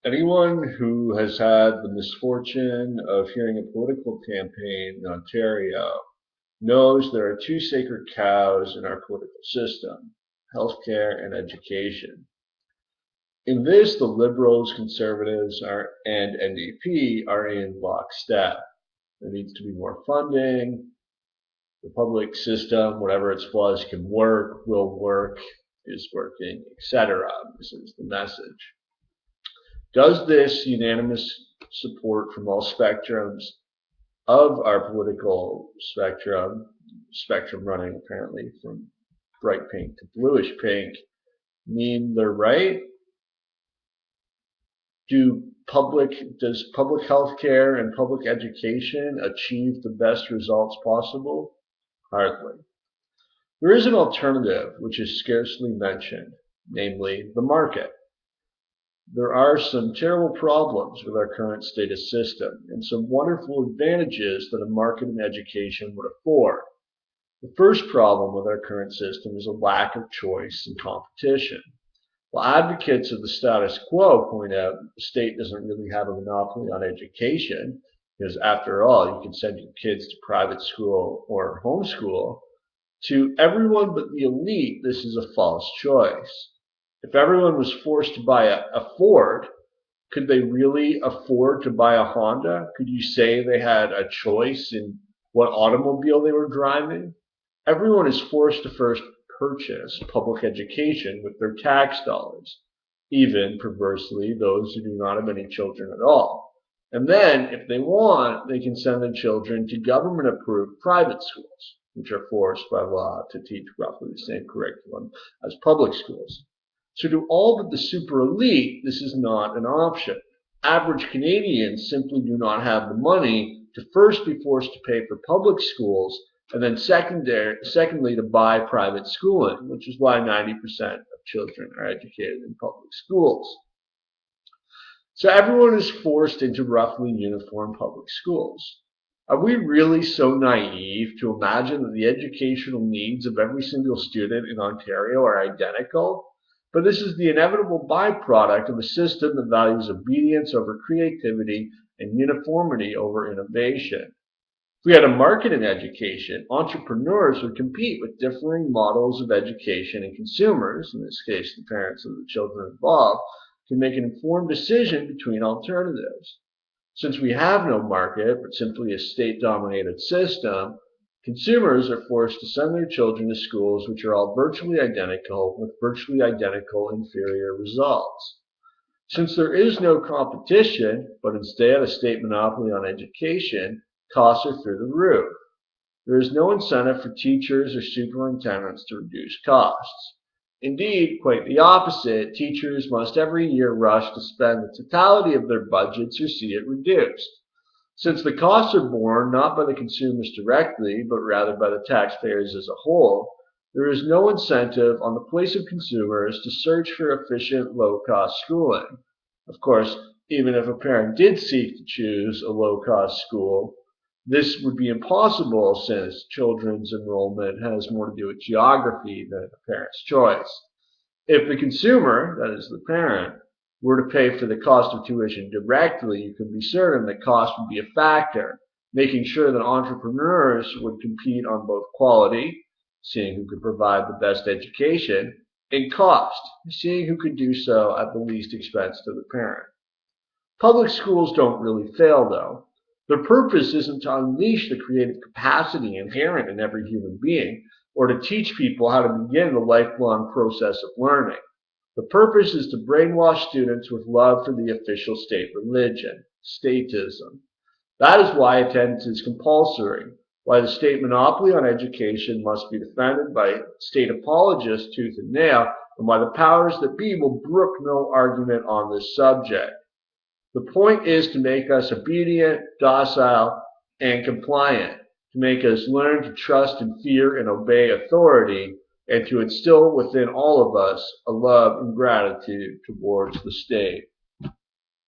Anyone who has had the misfortune of hearing a political campaign in Ontario knows there are two sacred cows in our political system: healthcare and education. In this, the Liberals, Conservatives, and NDP are in lockstep. There needs to be more funding. The public system, whatever its flaws can work, will work, is working, etc. This is the message. Does this unanimous support from all spectrums of our political spectrum running apparently from bright pink to bluish pink, mean they're right? Does public health care and public education achieve the best results possible? Hardly. There is an alternative which is scarcely mentioned, namely the market. There are some terrible problems with our current status system and some wonderful advantages that a market in education would afford. The first problem with our current system is a lack of choice and competition. While advocates of the status quo point out that the state doesn't really have a monopoly on education, because after all, you can send your kids to private school or homeschool, to everyone but the elite, this is a false choice. If everyone was forced to buy a Ford, could they really afford to buy a Honda? Could you say they had a choice in what automobile they were driving? Everyone is forced to first purchase public education with their tax dollars, even, perversely, those who do not have any children at all. And then, if they want, they can send their children to government-approved private schools, which are forced by law to teach roughly the same curriculum as public schools. So to all but the super elite, this is not an option. Average Canadians simply do not have the money to first be forced to pay for public schools and then secondly to buy private schooling, which is why 90% of children are educated in public schools. So everyone is forced into roughly uniform public schools. Are we really so naive to imagine that the educational needs of every single student in Ontario are identical? But this is the inevitable byproduct of a system that values obedience over creativity and uniformity over innovation. If we had a market in education, entrepreneurs would compete with differing models of education, and consumers, in this case the parents of the children involved, can make an informed decision between alternatives. Since we have no market, but simply a state-dominated system, consumers are forced to send their children to schools which are all virtually identical with virtually identical inferior results. Since there is no competition, but instead a state monopoly on education, costs are through the roof. There is no incentive for teachers or superintendents to reduce costs. Indeed, quite the opposite, teachers must every year rush to spend the totality of their budgets or see it reduced. Since the costs are borne not by the consumers directly, but rather by the taxpayers as a whole, there is no incentive on the place of consumers to search for efficient, low-cost schooling. Of course, even if a parent did seek to choose a low-cost school, this would be impossible since children's enrollment has more to do with geography than the parent's choice. If the consumer, that is the parent, were to pay for the cost of tuition directly, you can be certain that cost would be a factor, making sure that entrepreneurs would compete on both quality, seeing who could provide the best education, and cost, seeing who could do so at the least expense to the parent. Public schools don't really fail, though. Their purpose isn't to unleash the creative capacity inherent in every human being, or to teach people how to begin the lifelong process of learning. The purpose is to brainwash students with love for the official state religion, statism. That is why attendance is compulsory, why the state monopoly on education must be defended by state apologists tooth and nail, and why the powers that be will brook no argument on this subject. The point is to make us obedient, docile, and compliant, to make us learn to trust and fear and obey authority, and to instill within all of us a love and gratitude towards the state.